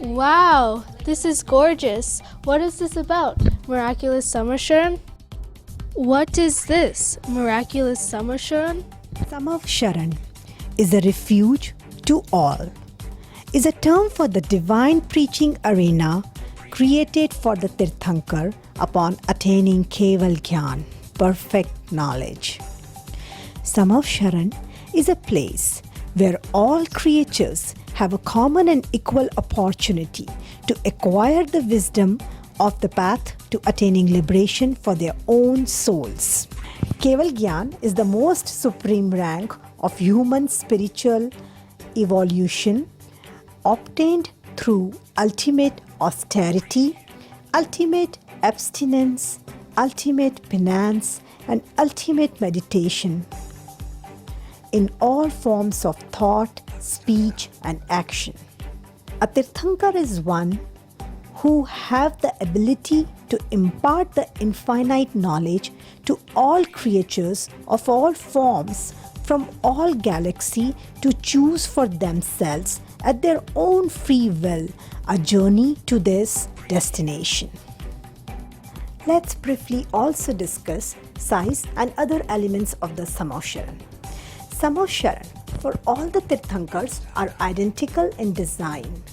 Wow, this is gorgeous. What is this about? Miraculous Samavsharan? What is this? Miraculous Samavsharan? Samavsharan is a refuge to all, is a term for the divine preaching arena created for the Tirthankar upon attaining Keval Gyan, perfect knowledge. Samavsharan is a place where all creatures have a common and equal opportunity to acquire the wisdom of the path to attaining liberation for their own souls. Keval Gyan is the most supreme rank of human spiritual evolution obtained through ultimate austerity, ultimate abstinence, ultimate penance, and ultimate meditation in all forms of thought, speech, and action. A Tirthankar is one who have the ability to impart the infinite knowledge to all creatures of all forms from all galaxy to choose for themselves at their own free will a journey to this destination. Let's briefly also discuss size and other elements of the Samavsharan. Samavsharan for all the Tirthankars are identical in design,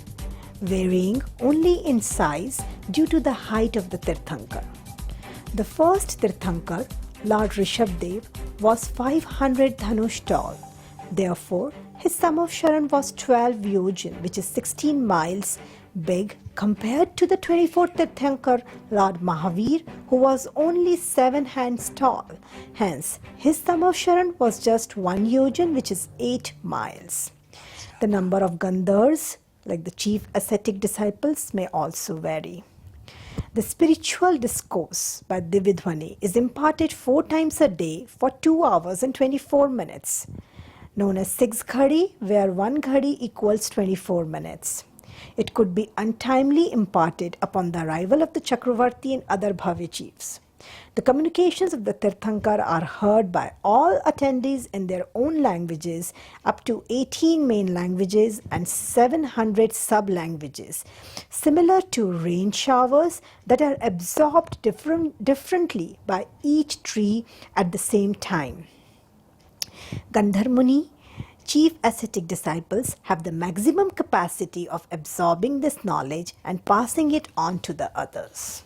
varying only in size due to the height of the Tirthankar. The first Tirthankar, Lord Rishabdev, was 500 dhanush tall. Therefore, his Samavsharan was 12 yojan, which is 16 miles big, compared to the 24th Tirthankar, Lord Mahavir, who was only 7 hands tall. Hence, his Samavsharan was just 1 yojan, which is 8 miles. The number of Gandhars, like the chief ascetic disciples, may also vary. The spiritual discourse by Dividhwani is imparted 4 times a day for 2 hours and 24 minutes, known as 6 ghadi, where 1 ghadi equals 24 minutes. It could be untimely imparted upon the arrival of the Chakravarti and other Bhavya chiefs. The communications of the Tirthankar are heard by all attendees in their own languages, up to 18 main languages and 700 sub-languages, similar to rain showers that are absorbed differently by each tree at the same time. Gandhar Muni, chief ascetic disciples, have the maximum capacity of absorbing this knowledge and passing it on to the others.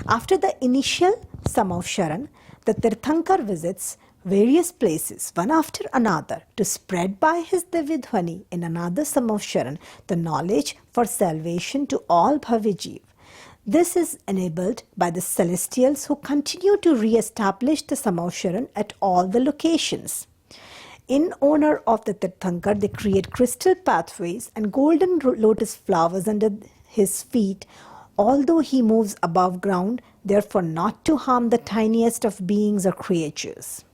After the initial Samavsharan, the Tirthankar visits various places one after another to spread by his Dividhwani in another Samavsharan the knowledge for salvation to all Bhavya. This is enabled by the celestials who continue to re-establish the Samavsharan at all the locations. In honor of the Tirthankar, they create crystal pathways and golden lotus flowers under his feet, although he moves above ground, therefore not to harm the tiniest of beings or creatures.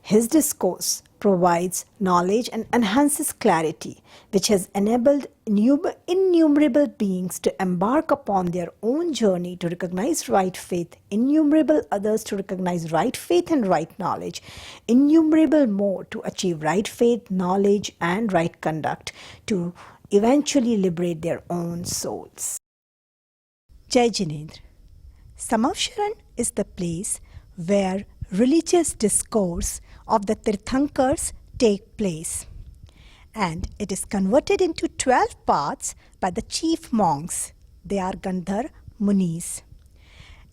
His discourse provides knowledge and enhances clarity, which has enabled innumerable beings to embark upon their own journey to recognize right faith, innumerable others to recognize right faith and right knowledge, innumerable more to achieve right faith, knowledge, and right conduct to eventually liberate their own souls. Jai Jinendra. Samavsharan is the place where religious discourse of the Tirthankars take place, and it is converted into 12 parts by the chief monks. They are Gandhar Munis.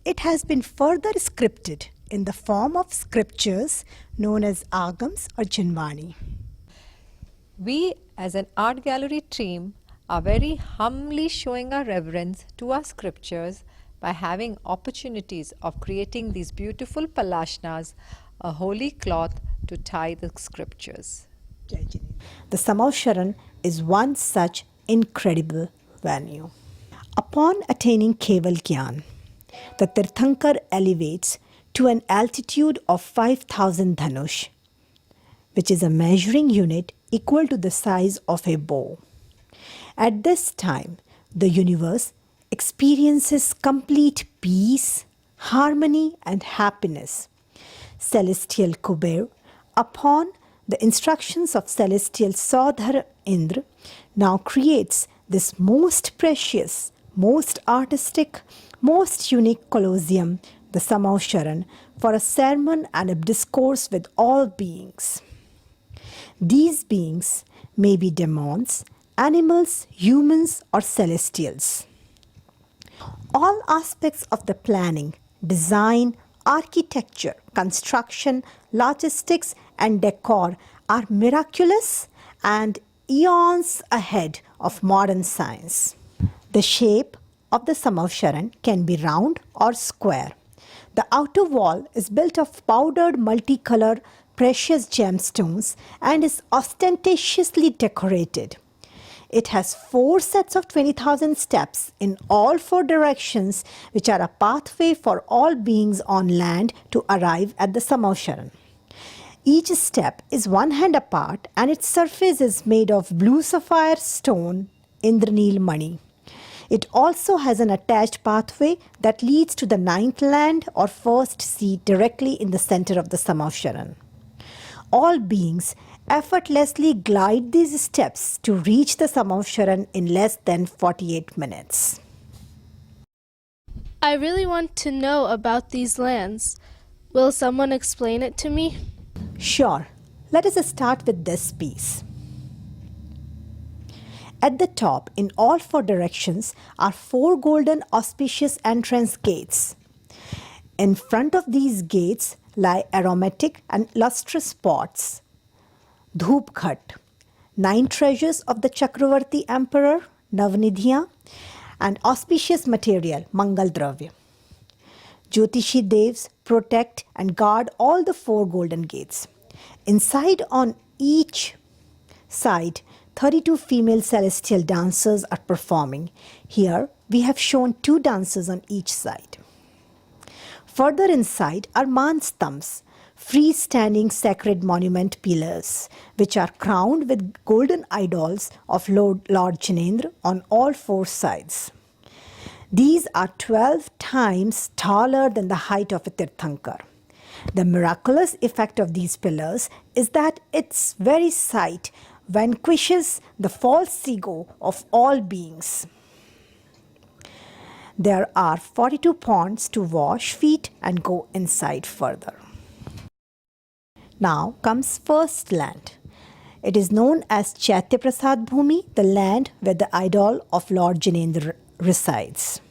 It has been further scripted in the form of scriptures known as Agams or Janvani. We as an art gallery team are very humbly showing our reverence to our scriptures by having opportunities of creating these beautiful palashnas, a holy cloth to tie the scriptures. The Samavsharan is one such incredible venue. Upon attaining Keval Gyan, the Tirthankar elevates to an altitude of 5,000 dhanush, which is a measuring unit equal to the size of a bow. At this time, the universe experiences complete peace, harmony, and happiness. Celestial Kuber, upon the instructions of celestial Saudhar Indra, now creates this most precious, most artistic, most unique colosseum, the Samavsharan, for a sermon and a discourse with all beings. These beings may be demons, animals, humans, or celestials. All aspects of the planning, design, architecture, construction, logistics, and decor are miraculous and eons ahead of modern science. The shape of the Samavsharan can be round or square. The outer wall is built of powdered multicolored precious gemstones and is ostentatiously decorated. It has 4 sets of 20,000 steps in all 4 directions, which are a pathway for all beings on land to arrive at the Samavsharan. Each step is 1 hand apart and its surface is made of blue sapphire stone, Indraneel Mani. It also has an attached pathway that leads to the 9th land or first seat directly in the center of the Samavsharan. All beings effortlessly glide these steps to reach the Samavsharan in less than 48 minutes. I really want to know about these lands. Will someone explain it to me? Sure. Let us start with this piece. At the top, in all 4 directions, are 4 golden auspicious entrance gates. In front of these gates lie aromatic and lustrous pots, Dhoop Ghat, 9 treasures of the Chakravarti Emperor, Navnidhiyan, and auspicious material, Mangal Dravya. Jyotishi Devs protect and guard all the 4 golden gates. Inside on each side, 32 female celestial dancers are performing. Here, we have shown 2 dancers on each side. Further inside are Manstams, freestanding sacred monument pillars, which are crowned with golden idols of Lord Jinendra on all 4 sides. These are 12 times taller than the height of a Tirthankar. The miraculous effect of these pillars is that its very sight vanquishes the false ego of all beings. There are 42 ponds to wash feet and go inside further. Now comes first land. It is known as Chaitya Prasad Bhumi, the land where the idol of Lord Jinendra resides.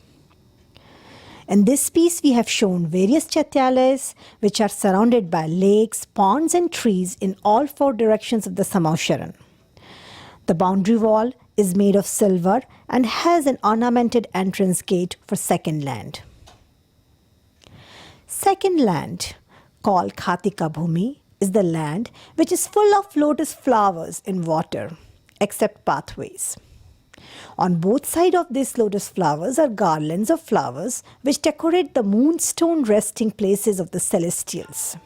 In this piece, we have shown various Chaityalayas which are surrounded by lakes, ponds and trees in all 4 directions of the Samavsharan. The boundary wall is made of silver and has an ornamented entrance gate for second land. Second land, called Khatika Bhumi, is the land which is full of lotus flowers in water, except pathways. On both sides of these lotus flowers are garlands of flowers which decorate the moonstone resting places of the celestials.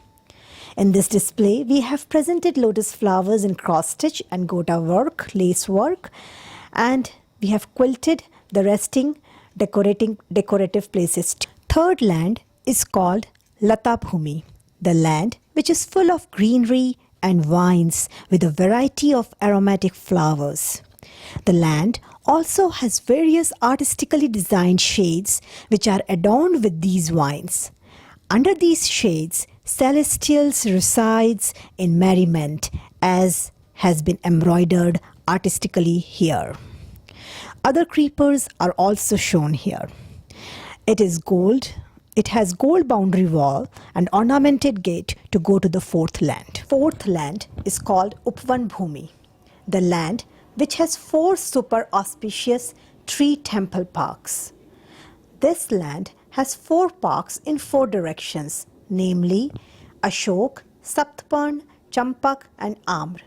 In this display, we have presented lotus flowers in cross-stitch and gota work, lace work, and we have quilted the resting decorative places. Third land is called Lata Bhumi, the land which is full of greenery and vines with a variety of aromatic flowers. The land also has various artistically designed shades which are adorned with these vines. Under these shades, celestials resides in merriment, as has been embroidered artistically here. Other creepers are also shown here. It has gold boundary wall and ornamented gate to go to the 4th land. 4th land is called Upvan Bhumi, the land which has 4 super auspicious tree temple parks. This land has 4 parks in 4 directions, namely Ashok, Saptapan, Champak and Amr.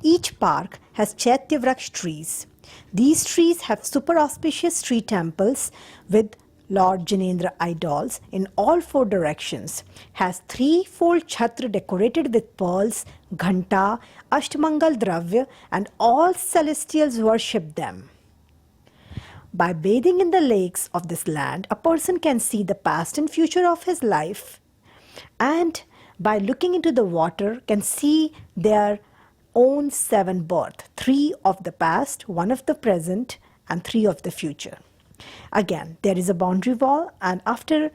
Each park has Chaitya Vraksh trees. These trees have super auspicious tree temples with Lord Jinendra idols in all 4 directions, has 3-fold chhatra decorated with pearls, ghanta, Ashtamangal Dravya, and all celestials worship them. By bathing in the lakes of this land, a person can see the past and future of his life, and by looking into the water can see their own 7 births, 3 of the past, 1 of the present, and 3 of the future. Again, there is a boundary wall, and after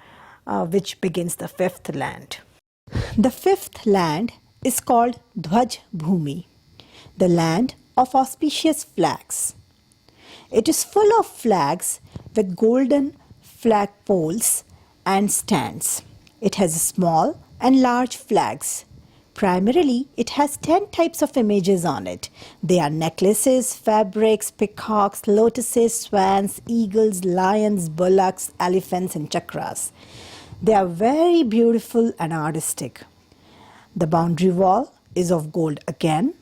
which begins the 5th land. The 5th land is called Dhwaj Bhumi, the land of auspicious flags. It is full of flags with golden flag poles and stands. It has small and large flags. Primarily, it has 10 types of images on it. They are necklaces, fabrics, peacocks, lotuses, swans, eagles, lions, bullocks, elephants, and chakras. They are very beautiful and artistic. The boundary wall is of gold again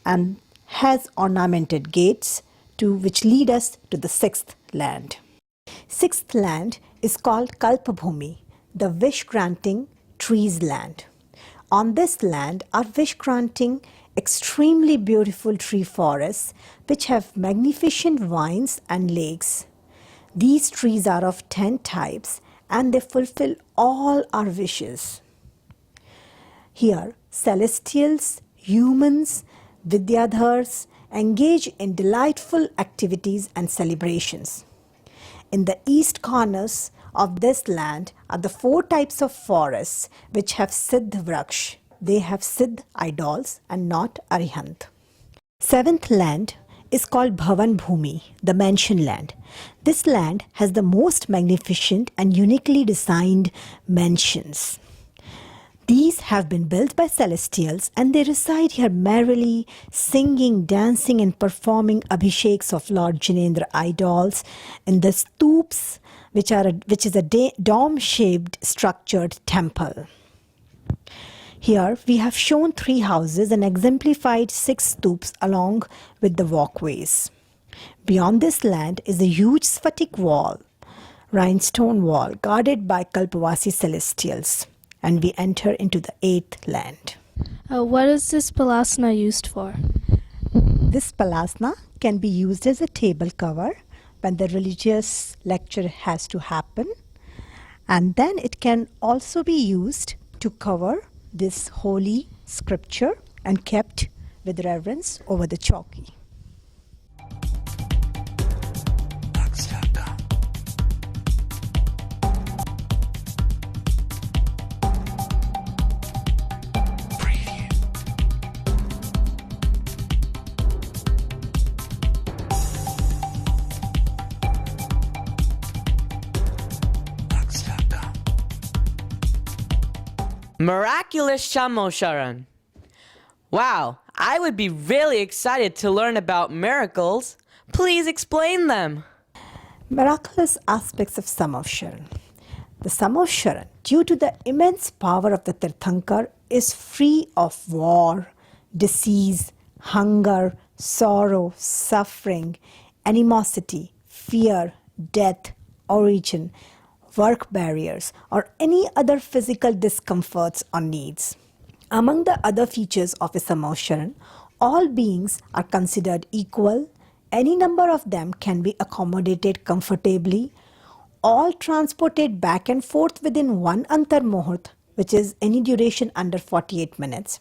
and has ornamented gates which lead us to the 6th land. 6th land is called Kalpabhumi, the wish-granting trees land. On this land are wish-granting, extremely beautiful tree forests which have magnificent vines and lakes. These trees are of 10 types and they fulfill all our wishes. Here, celestials, humans, Vidyadhars engage in delightful activities and celebrations. In the east corners of this land are the 4 types of forests which have Siddh Vraksh. They have Siddh idols and not Arihant. 7th land is called Bhavan Bhumi, the mansion land. This land has the most magnificent and uniquely designed mansions. These have been built by celestials and they reside here merrily, singing, dancing and performing abhisheks of Lord Jinendra idols in the stoops, which is a dome-shaped structured temple. Here we have shown 3 houses and exemplified 6 stoops along with the walkways. Beyond this land is a huge Sphatic wall, rhinestone wall, guarded by Kalpavasi celestials. And we enter into the 8th land. What is this palasna used for? This palasna can be used as a table cover when the religious lecture has to happen. And then it can also be used to cover this holy scripture and kept with reverence over the chowki. Miraculous Samavsharan. Wow, I would be really excited to learn about miracles. Please explain them. Miraculous aspects of Samavsharan. The Samavsharan, due to the immense power of the Tirthankar, is free of war, disease, hunger, sorrow, suffering, animosity, fear, death, origin, work barriers, or any other physical discomforts or needs. Among the other features of a Samavsharan, all beings are considered equal, any number of them can be accommodated comfortably, all transported back and forth within 1 Antar Muhurt, which is any duration under 48 minutes.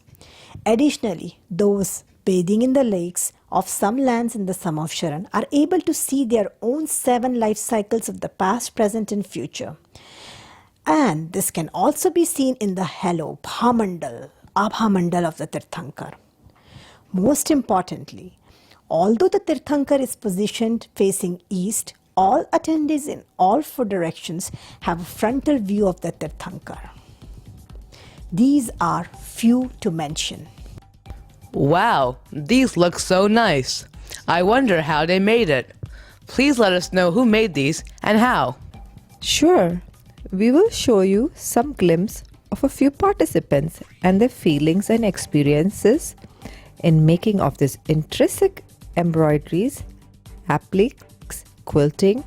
Additionally, those bathing in the lakes of some lands in the Samavsharan are able to see their own 7 life cycles of the past, present and future. And this can also be seen in the halo, Abhamandal of the Tirthankar. Most importantly, although the Tirthankar is positioned facing east, all attendees in all 4 directions have a frontal view of the Tirthankar. These are few to mention. Wow, these look so nice. I wonder how they made it. Please let us know who made these and how. Sure, we will show you some glimpse of a few participants and their feelings and experiences in making of these intrinsic embroideries, appliques, quilting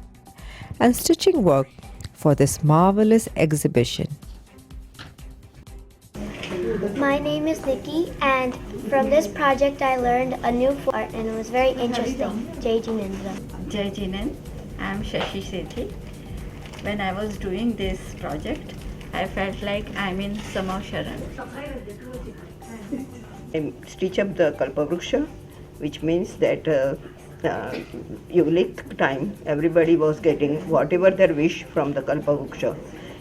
and stitching work for this marvelous exhibition. My name is Nikki, and from this project I learned a new form of art and it was very interesting. Jai Jinendra. Jai Jinan, I am Shashi Sethi. When I was doing this project, I felt like I'm in Samavsharan. I stitch up the Kalpavruksha, which means that uh, Yulik time, everybody was getting whatever their wish from the Kalpavuksha,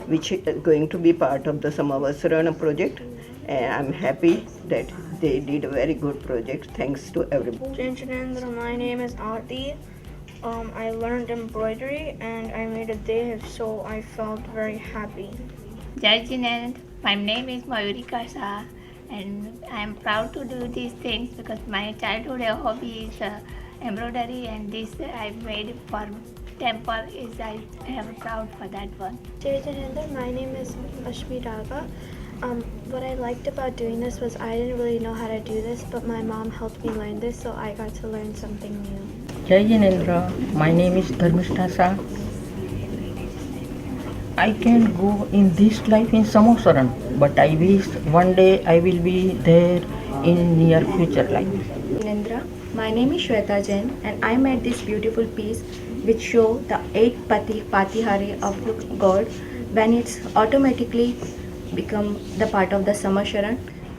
which is going to be part of the Samavasaran project. And I'm happy that they did a very good project. Thanks to everybody. Chinchinendra, my name is Ati. I learned embroidery and I made a dev, so I felt very happy. Jai Jinend, my name is Mayuri Kasa, and I am proud to do these things because my childhood hobby is embroidery, and this I made for temple. I am proud for that one. Jai Jinendra, my name is Ashmi Raga. What I liked about doing this was I didn't really know how to do this, but my mom helped me learn this, so I got to learn something new. Jai Jinendra, my name is Dharmishtasa. I can go in this life in Samavsharan, but I wish one day I will be there in near future life. Jinendra, my name is Shweta Jain, and I made this beautiful piece which show the 8 Patihari of the God when it's automatically become the part of the Samavsharan.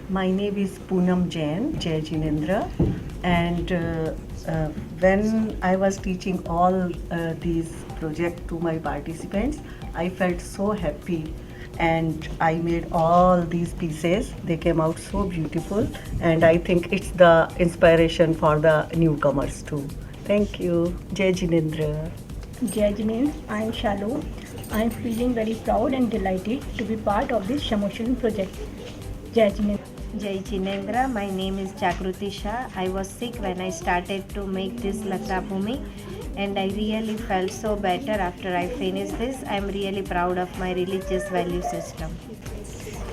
My name is Poonam Jain, Jai Jinendra, and when I was teaching all these projects to my participants, I felt so happy, and I made all these pieces. They came out so beautiful, and I think it's the inspiration for the newcomers too. Thank you. Jai Jinendra. Jai Jinendra, I am Shalu. I am feeling very proud and delighted to be part of this Samavsharan project. Jai Jinendra. Jai Jinendra, my name is Jagruti Shah. I was sick when I started to make this Lata Bhumi, and I really felt so better after I finished this. I am really proud of my religious value system.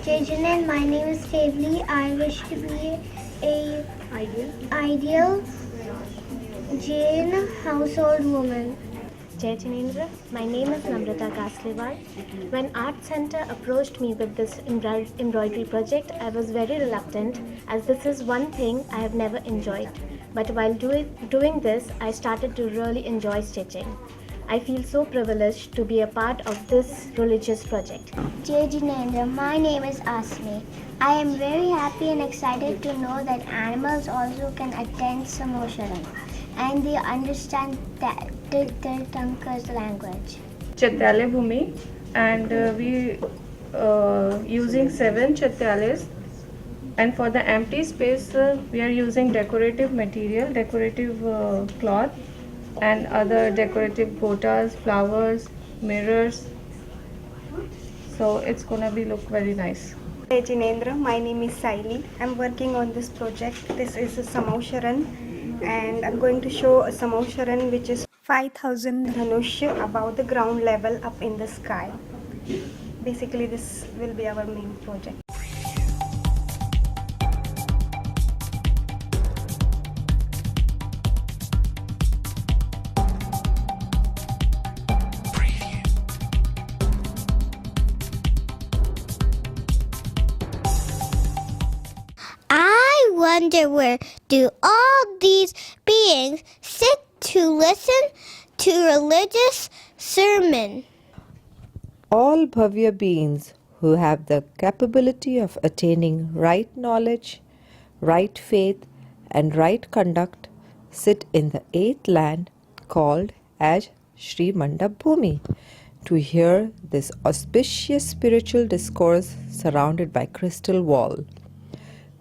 Jai Jinendra, my name is Kevli. I wish to be a ideal Jain household woman. Jai Jinendra, my name is Namrata Kasliwal. When Art Center approached me with this embroidery project, I was very reluctant as this is one thing I have never enjoyed. But while doing this, I started to really enjoy stitching. I feel so privileged to be a part of this religious project. Jai Jinendra, my name is Asmi. I am very happy and excited to know that animals also can attend Samavsharan and they understand that Tirthankar's language. Chaitya Bhumi, and we using 7 Chaityas, and for the empty space we are using decorative material, decorative cloth and other decorative gotas, flowers, mirrors, so it's gonna be look very nice. Jai Jinendra, my name is Saili. I'm working on this project. This is a Samavsharan, and I'm going to show a Samavsharan which is 5,000 dhanush above the ground level up in the sky. Basically, this will be our main project. I wonder where do all these beings sit to listen to religious sermon. All Bhavya beings who have the capability of attaining right knowledge, right faith, and right conduct sit in the 8th land called as Sri Mandap Bhumi to hear this auspicious spiritual discourse surrounded by crystal wall.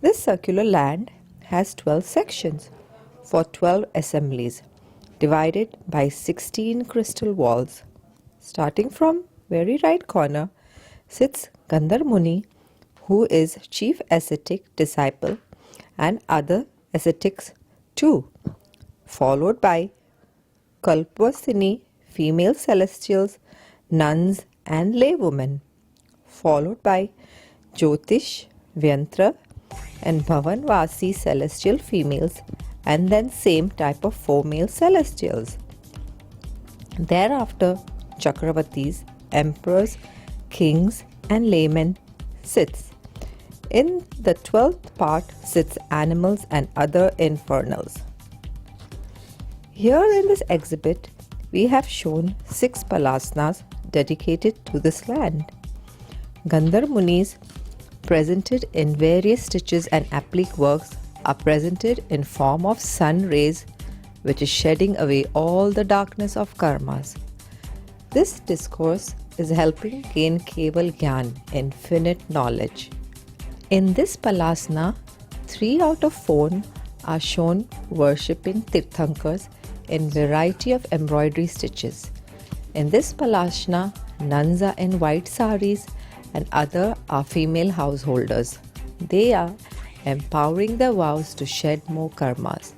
This circular land has 12 sections for 12 assemblies divided by 16 crystal walls. Starting from very right corner sits Gandhar Muni, who is chief ascetic disciple and other ascetics too, followed by Kalpasini female celestials, nuns and laywomen, followed by Jyotish, Vyantra and Bhavanvasi celestial females, and then same type of 4 male celestials. Thereafter, Chakravatis, emperors, kings and laymen sits. In the 12th part sits animals and other infernals. Here in this exhibit, we have shown 6 palasanas dedicated to this land. Gandhar Munis presented in various stitches and applique works are presented in form of sun rays which is shedding away all the darkness of karmas. This discourse is helping gain Keval Gyan, infinite knowledge. In this Palasana, 3 out of 4 are shown worshipping Tirthankars in variety of embroidery stitches. In this Palasana, nuns are in white saris and other are female householders. They are empowering their vows to shed more karmas.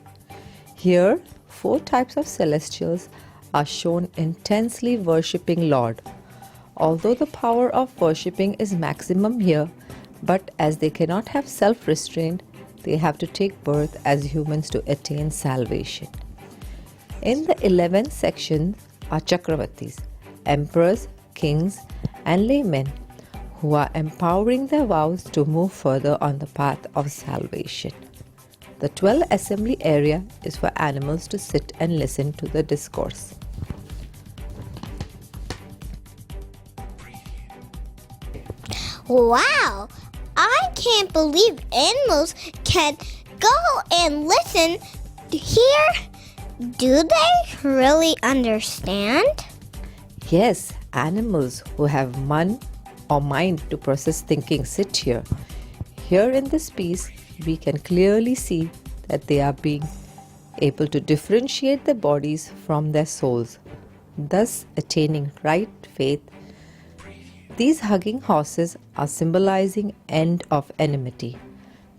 Here, 4 types of celestials are shown intensely worshipping Lord. Although the power of worshipping is maximum here, but as they cannot have self-restraint, they have to take birth as humans to attain salvation. In the 11th section are Chakravartis, emperors, kings, and laymen who are empowering their vows to move further on the path of salvation. The 12th assembly area is for animals to sit and listen to the discourse. Wow! I can't believe animals can go and listen here. Do they really understand? Yes, animals who have man or mind to process thinking sit here. Here in this piece, we can clearly see that they are being able to differentiate their bodies from their souls, thus attaining right faith. These hugging horses are symbolizing end of enmity.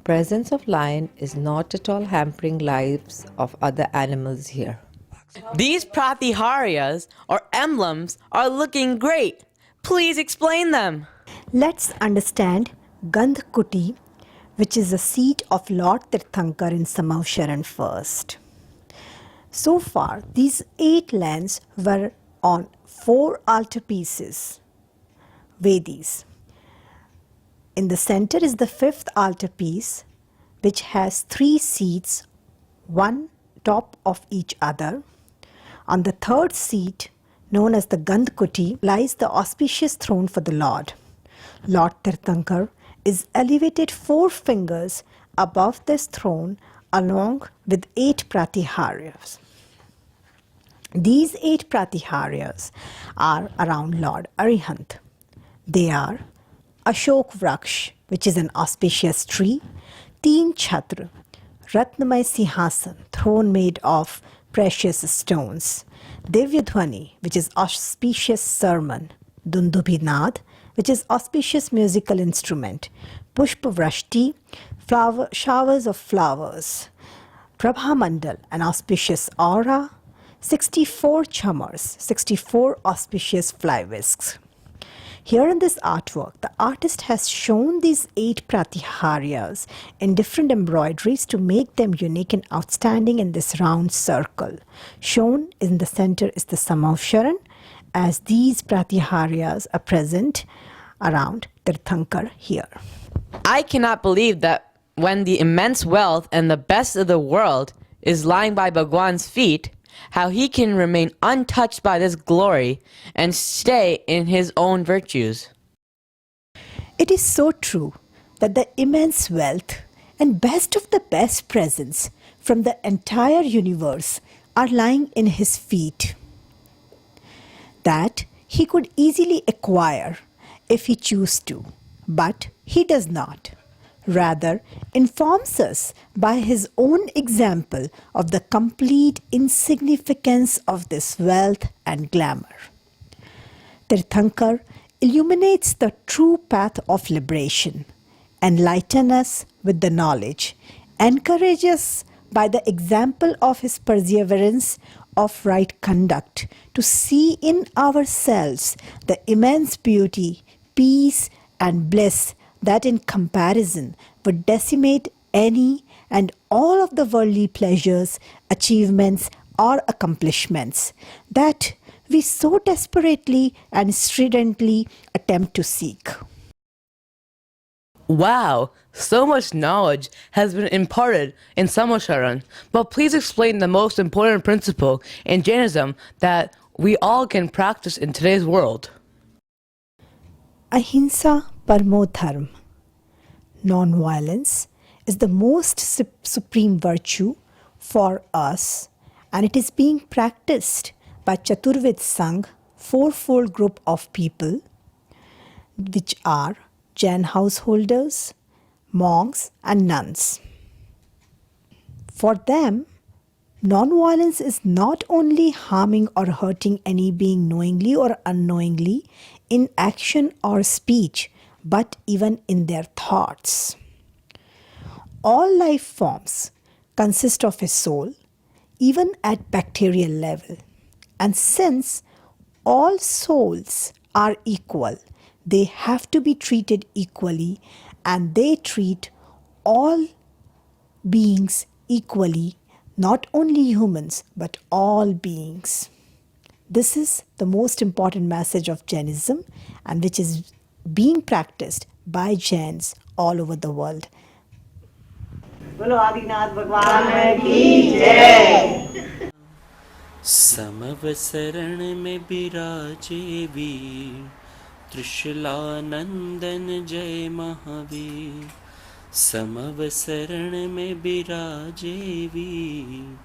Presence of lion is not at all hampering lives of other animals here. These pratiharyas or emblems are looking great. Please explain them. Let's understand Gandhkuti, which is the seat of Lord Tirthankar in Samavsharan first. So far, these 8 lands were on 4 altarpieces, Vedis. In the center is the 5th altarpiece, which has 3 seats, one top of each other. On the 3rd seat, known as the Gandhkuti, lies the auspicious throne for the Lord. Lord Tirthankar is elevated 4 fingers above this throne along with 8 pratiharyas. These 8 pratiharyas are around Lord Arihant. They are Ashok Vraksh, which is an auspicious tree, Teen Chhatra, Ratnamay Sinhasan, throne made of precious stones, Divyadhwani, which is auspicious sermon, Dundubhinad, which is auspicious musical instrument, Pushpavrashti, showers of flowers, Prabhamandal, an auspicious aura, 64 chamars, 64 auspicious fly whisks. Here in this artwork, the artist has shown these 8 pratiharyas in different embroideries to make them unique and outstanding in this round circle. Shown in the center is the Samavsharan, as these pratiharyas are present around Tirthankar here. I cannot believe that when the immense wealth and the best of the world is lying by Bhagwan's feet, how he can remain untouched by this glory and stay in his own virtues. It is so true that the immense wealth and best of the best presents from the entire universe are lying in his feet, that he could easily acquire if he chose to, but he does not. Rather, informs us by his own example of the complete insignificance of this wealth and glamour. Tirthankar illuminates the true path of liberation, enlightens us with the knowledge, encourages us by the example of his perseverance of right conduct to see in ourselves the immense beauty, peace, and bliss that in comparison would decimate any and all of the worldly pleasures, achievements, or accomplishments that we so desperately and stridently attempt to seek. Wow, so much knowledge has been imparted in Samavsharan, but please explain the most important principle in Jainism that we all can practice in today's world. Ahimsa Parmo Dharma. Non-violence is the most supreme virtue for us and it is being practiced by Chaturvid Sangh, fourfold group of people, which are Jain householders, monks, and nuns. For them, non-violence is not only harming or hurting any being knowingly or unknowingly in action or speech, but even in their thoughts. All life forms consist of a soul, even at bacterial level. And since all souls are equal, they have to be treated equally, and they treat all beings equally, not only humans, but all beings. This is the most important message of Jainism, and which is being practiced by Jains all over the world. बोलो आदिनाथ भगवान की जय। समवसरण में बिराजे वीर, त्रिशूलानंदन जय महावीर। समवसरण में बिराजे वीर,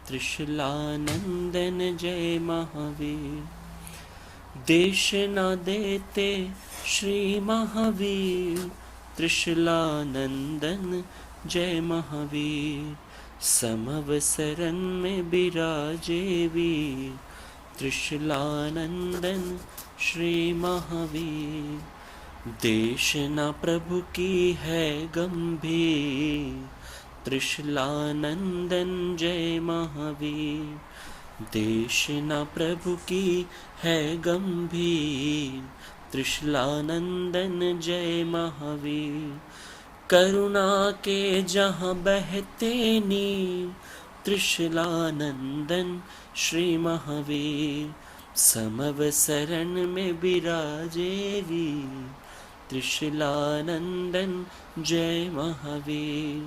त्रिशूलानंदन जय महावीर। देश न देते श्री महावीर, त्रिशूलानंदन जय महावीर। समवसरण में बिराजे वीर, त्रिशूलानंदन श्री महावीर। देश न प्रभु की है गंभीर, त्रिशूलानंदन जय महावीर। देश न प्रभु की है गंभीर, त्रिशूलानंदन जय महावीर। करुणा के जहाँ बहते नीर, त्रिशूलानंदन श्री महावीर। समवसरण में बिराजे वीर, त्रिशूलानंदन जय महावीर।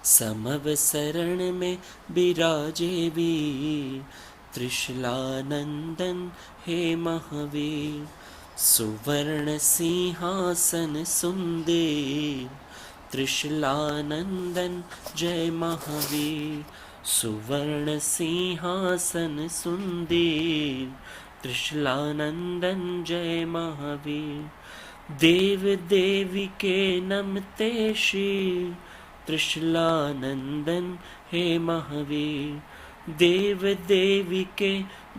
समवसरण में बिराजे वीर, त्रिशूलानंदन हे महावीर। सुवर्ण सिंहासन सुंदर, त्रिशूलानंदन जय महावीर। सुवर्ण सिंहासन सुंदर, त्रिशूलानंदन जय महावीर। देव देवी के नमते शीर, त्रिशूलानंदन हे महावीर। देव देवी के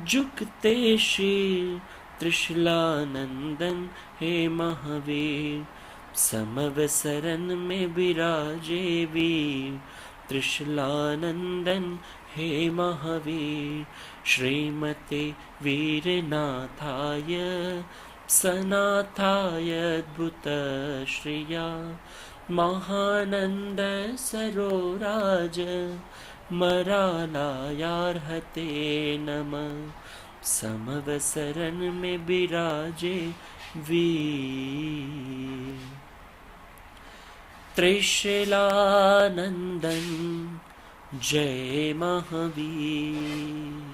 झुकते शीर, त्रिशूलानंदन हे महावीर। समवसरण में बिराजे वीर, त्रिशूलानंदन हे महावीर। श्रीमते वीरनाथाय सनाथाय अद्भुत श्रिया। महानंद सरोराज मरालायार्हते नमः। समवसरण में बिराजे वीर, त्रिशूलानंदन जय महावीर।